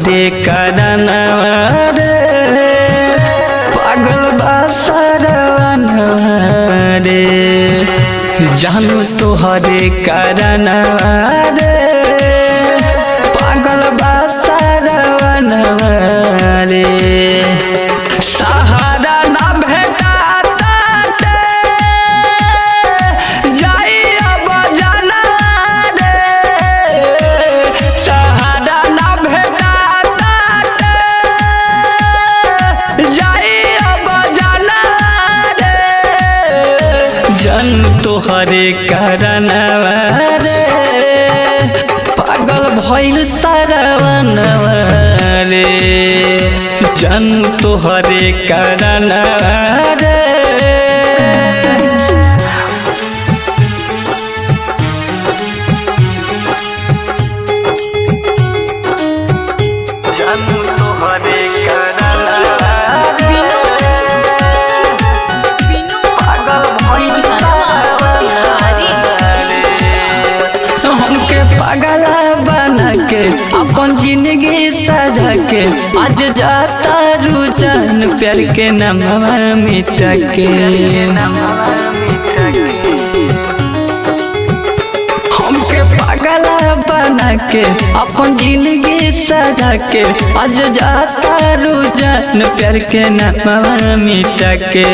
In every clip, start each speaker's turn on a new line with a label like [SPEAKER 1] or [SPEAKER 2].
[SPEAKER 1] तोहरे कारण रे पागल बा सरवनवा रे जानू तोहरे कारण रे पागल बा सरवनवा रे सहारा ना भेटाता जाई अब जाना रे सहारा ना भेटाता जाई अब जाना रे जन तोहरे कारण रे पागल भइल सरवनवा रे जन तोहरे कारण रे जन तोहरे कारण हमके पागला बना के अपन जिंदगी सजा के आज जाता रुझान प्यार के नामवा मिटा के हमके पागला बना के अपन जिंदगी सजा के आज जाता रुझान प्यार के नामवा मिटा के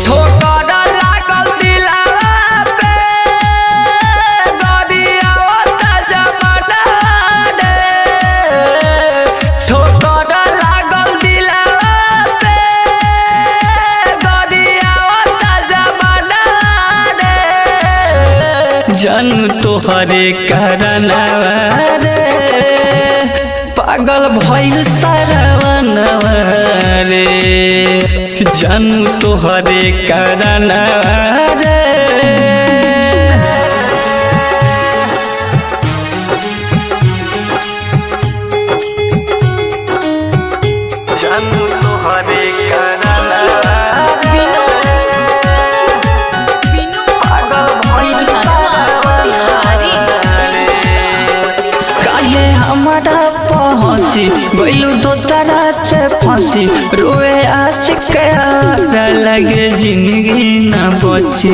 [SPEAKER 1] ठोकर लागल दिलवा पे गरियावता जमाना रे ठोकर लागल दिलवा पे गरियावता जमाना रे जानू तोहरे कारण रे पागल भइल सरवनवा रे जानू तोहरे कारण रे जानू तोहरे कारण काहे हमारा पहुँची गइलू दोसरा से फंसी रोए आशिक लगे जिंदगी न बची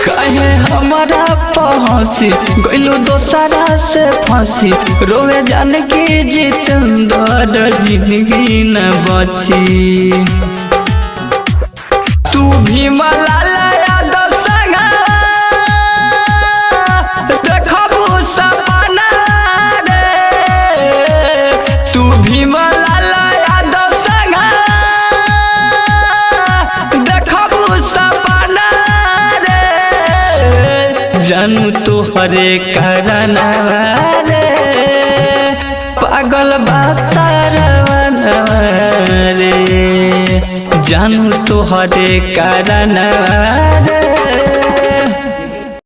[SPEAKER 1] काहे हमारा पहुँची गइलू दोसरा से फंसी रोए जान के जितेंद्र जिंदगी न बची तू भी मला जानू तोहरे कारण रे पागल बा सरवनवा रे जानू तोहरे कारण